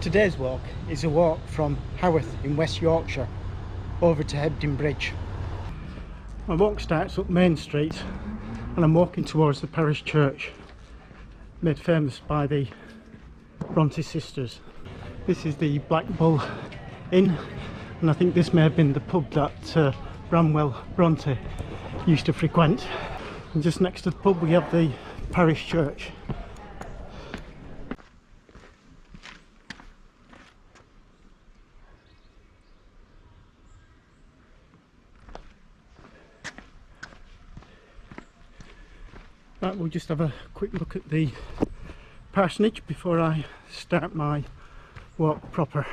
Today's walk is a walk from Haworth in West Yorkshire over to Hebden Bridge. My walk starts up Main Street and I'm walking towards the parish church, made famous by the Bronte sisters. This is the Black Bull Inn, and I think this may have been the pub that Bramwell Bronte used to frequent. And just next to the pub we have the parish church. Right, we'll just have a quick look at the parsonage before I start my walk proper.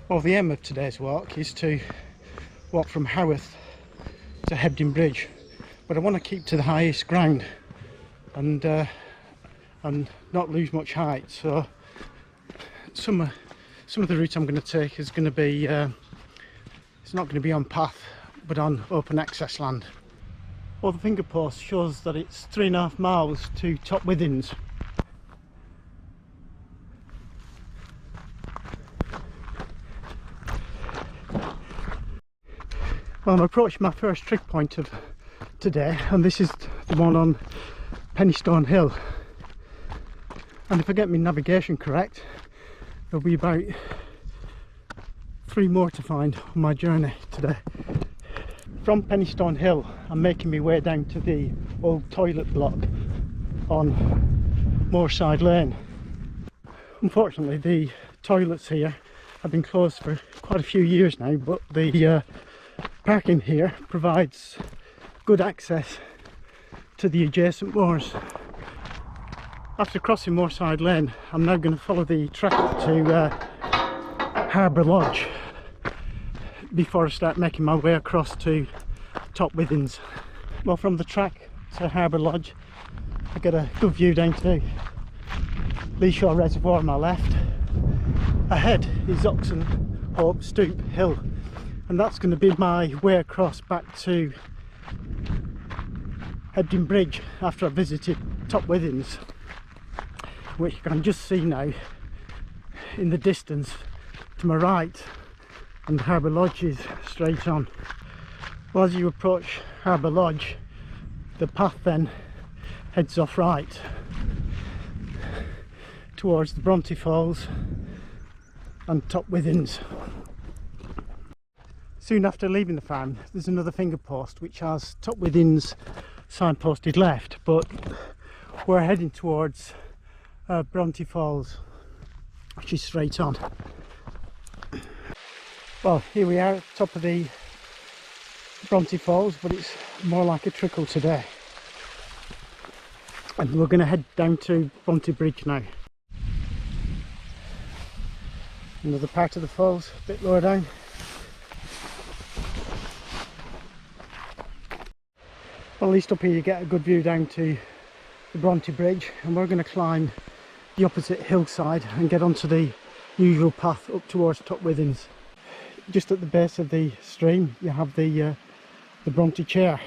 Well, the aim of today's walk is to walk from Haworth to Hebden Bridge, but I want to keep to the highest ground and not lose much height. So some of the route I'm going to take is going to be it's not going to be on path but on open access land. Well, the finger post shows that it's 3.5 miles to Top Withens. Well, I'm approaching my first trig point of today, and this is the one on Penistone Hill, and if I get my navigation correct there'll be about 3 more to find on my journey today. From Penistone Hill I'm making my way down to the old toilet block on Moorside Lane. Unfortunately the toilets here have been closed for quite a few years now, but the parking here provides good access to the adjacent moors. After crossing Moorside Lane, I'm now going to follow the track to Harbour Lodge before I start making my way across to Top Withens. Well, from the track to Harbour Lodge I get a good view down to Leeshore Reservoir on my left. Ahead is Oxon Hope Stoop Hill, and that's going to be my way across back to Hebden Bridge after I've visited Top Withens, which you can just see now in the distance to my right, and Harbour Lodge is straight on. Well, as you approach Harbour Lodge the path then heads off right towards the Bronte Falls and Top Withens. Soon after leaving the farm there's another finger post which has Top Withens signposted left, but we're heading towards Bronte Falls, which is straight on. Well, here we are at the top of the Bronte Falls, but it's more like a trickle today, and we're going to head down to Bronte Bridge now. Another part of the falls a bit lower down. Well, at least up here you get a good view down to the Bronte Bridge, and we're going to climb the opposite hillside and get onto the usual path up towards Top Withens. Just at the base of the stream you have the Bronte chair.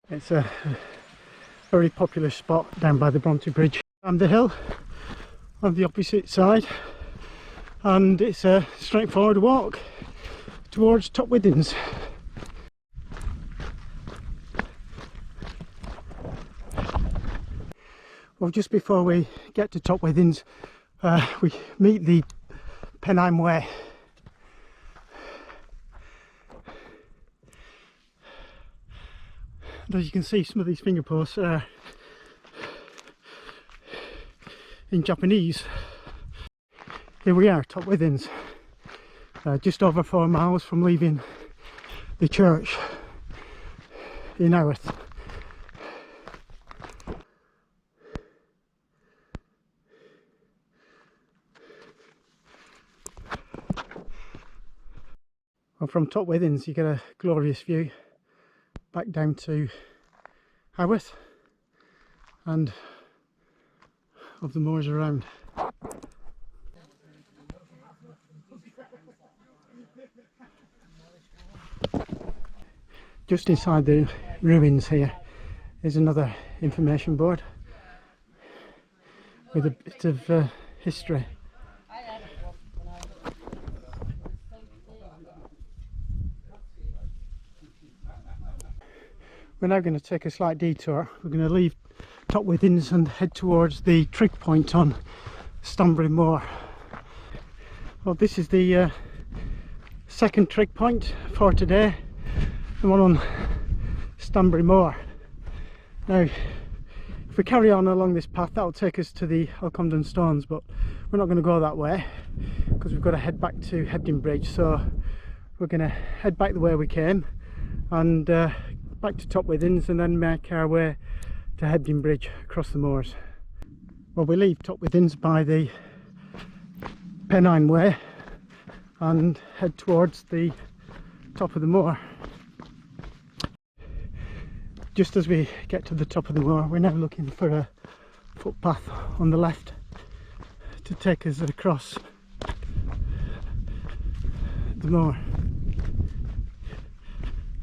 It's a very popular spot down by the Bronte Bridge. I'm the hill on the opposite side, and it's a straightforward walk towards Top Withens. Well, just before we get to Top Withens we meet the Pennine Way. And as you can see, some of these finger posts are in Japanese. Here we are, Top Withens, just over 4 miles from leaving the church. in Haworth. Well, from top Withens you get a glorious view back down to Haworth and of the moors around. Just inside the ruins here is another information board with a bit of history. We're now going to take a slight detour. We're going to leave top Withens and head towards the Trig point on Stanbury Moor. Well, this is the second Trig point for today, the one on Stanbury Moor. Now, if we carry on along this path, that will take us to the Alcomden Stones, but we're not going to go that way because we've got to head back to Hebden Bridge. So we're going to head back the way we came and back to top Withens and then make our way to Hebden Bridge across the moors. Well, we leave top Withens by the Pennine Way and head towards the top of the moor. Just as we get to the top of the moor, we're now looking for a footpath on the left to take us across the moor.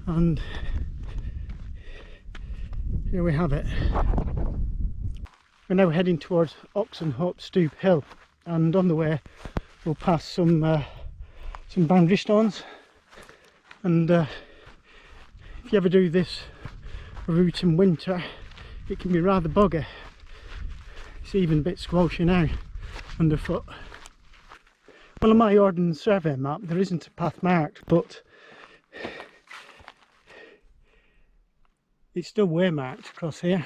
And here we have it. We're now heading towards Oxenhope Stoop Hill, and on the way we'll pass some boundary stones. And if you ever do this route in winter, it can be rather boggy. It's even a bit squashy now underfoot. Well, on my Ordnance Survey map there isn't a path marked, but it's still waymarked across here.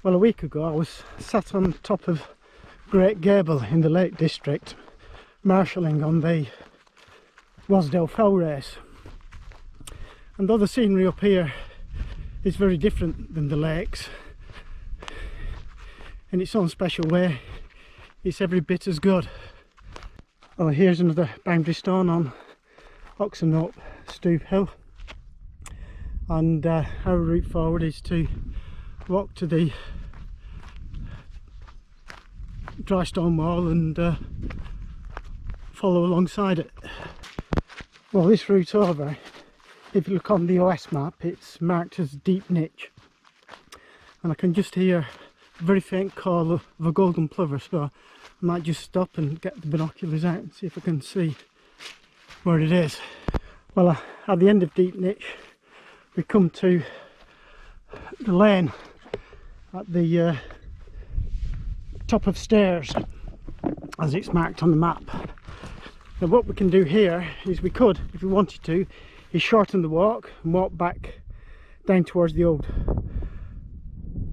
Well, a week ago I was sat on top of Great Gable in the Lake District, marshalling on the Wasdale Fell race. And though the scenery up here is very different than the lakes, in its own special way, it's every bit as good. Well, here's another boundary stone on Oxenhope Stoop Hill, and our route forward is to walk to the dry stone wall and follow alongside it. Well, this route over, if you look on the OS map, it's marked as Deep Niche, and I can just hear a very faint call of a golden plover, so I might just stop and get the binoculars out and see if I can see where it is. Well, at the end of Deep Niche we come to the lane at the top of stairs as it's marked on the map. Now what we can do here is we could, if we wanted to, is shorten the walk and walk back down towards the old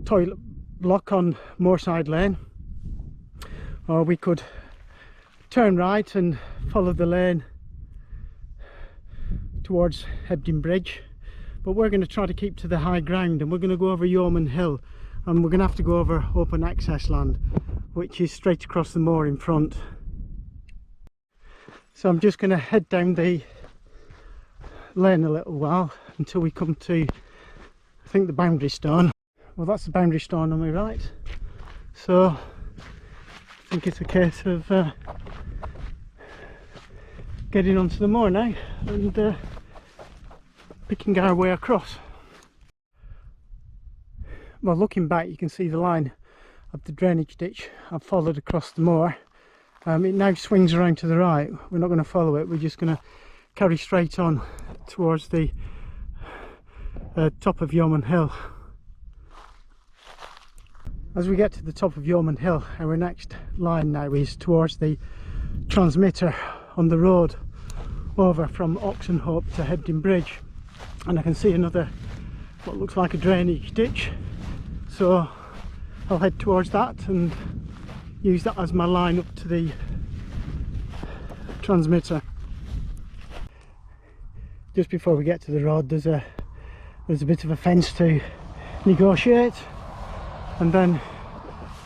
toilet block on Moorside Lane, or we could turn right and follow the lane towards Hebden Bridge. But we're going to try to keep to the high ground, and we're going to go over Yeoman Hill, and we're going to have to go over open access land, which is straight across the moor in front. So I'm just going to head down the lane a little while until we come to, I think, the boundary stone. Well, that's the boundary stone on my right, so I think it's a case of getting onto the moor now and picking our way across. Well, looking back you can see the line of the drainage ditch I've followed across the moor. It now swings around to the right. We're not going to follow it, we're just going to carry straight on towards the top of Yeoman Hill. As we get to the top of Yeoman Hill, our next line now is towards the transmitter on the road over from Oxenhope to Hebden Bridge, and I can see another, what looks like a drainage ditch, so I'll head towards that and use that as my line up to the transmitter. just before we get to the road there's a bit of a fence to negotiate, and then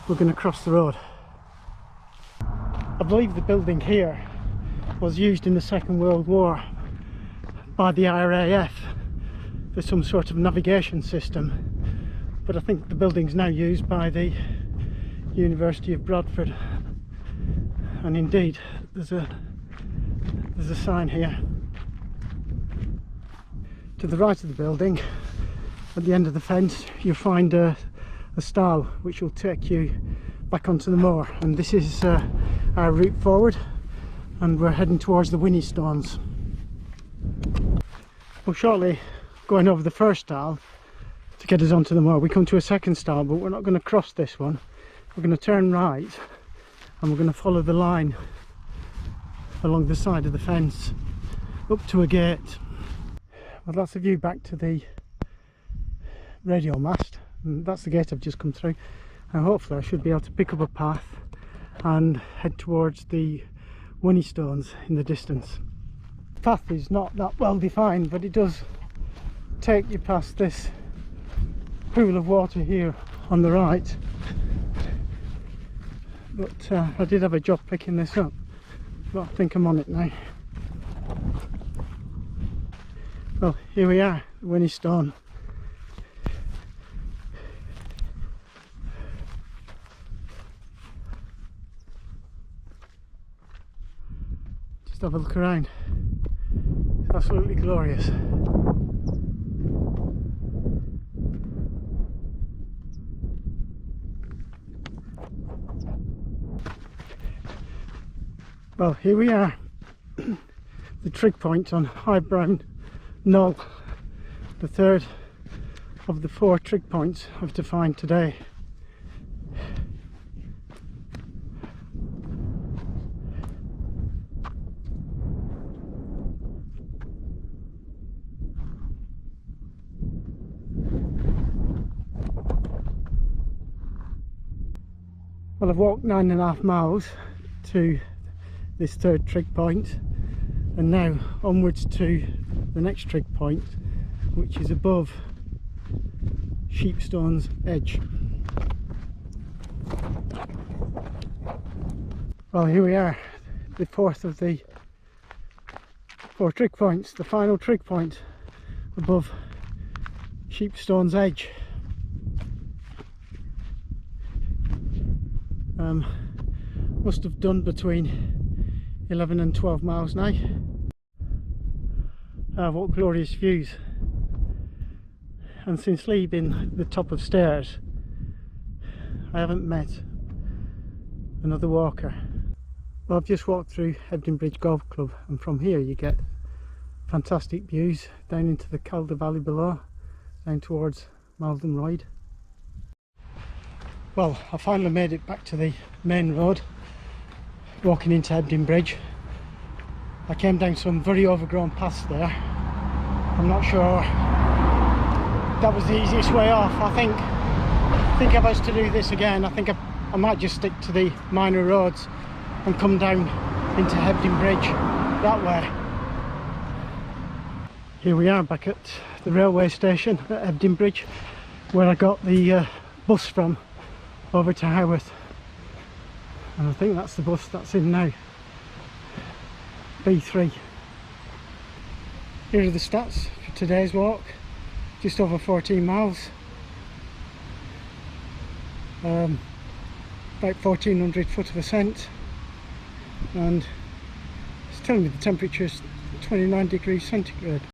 we're going to cross the road. I believe the building here was used in the Second World War by the RAF for some sort of navigation system, but I think the building's now used by the University of Bradford. And indeed there's a sign here. To the right of the building, at the end of the fence, you'll find a stile which will take you back onto the moor, and this is our route forward, and we're heading towards the Penistone. We'll shortly going over the first stile to get us onto the moor. We come to a second stile, but we're not going to cross this one. We're going to turn right and we're going to follow the line along the side of the fence up to a gate. Well, that's the view back to the radio mast, and that's the gate I've just come through, and hopefully I should be able to pick up a path and head towards the Penistone in the distance. The path is not that well defined, but it does take you past this pool of water here on the right, but I did have a job picking this up, but I think I'm on it now. Well, here we are, the Penistone. Just have a look around. It's absolutely glorious. Well, here we are, the Trig point on High Brown Knoll, the third of the 4 trig points I've defined today. Well, I've walked 9.5 miles to this third trig point, and now onwards to the next trig point, which is above Sheepstone's edge. Well, here we are, the fourth of the 4 trig points, the final trig point above Sheepstone's edge. Must have done between 11 and 12 miles now. What glorious views. And since leaving the top of stairs, I haven't met another walker. Well, I've just walked through Hebden Bridge Golf Club, and from here you get fantastic views down into the Calder Valley below, down towards Malden Royd. Well, I finally made it back to the main road, walking into Hebden Bridge. I came down some very overgrown paths there. I'm not sure that was the easiest way off. I think if I was to do this again, I think I might just stick to the minor roads and come down into Hebden Bridge that way. Here we are back at the railway station at Hebden Bridge, where I got the bus from over to Haworth, and I think that's the bus that's in now, B3. Here are the stats for today's walk: just over 14 miles, about 1400 foot of ascent, and it's telling me the temperature is 29 degrees centigrade.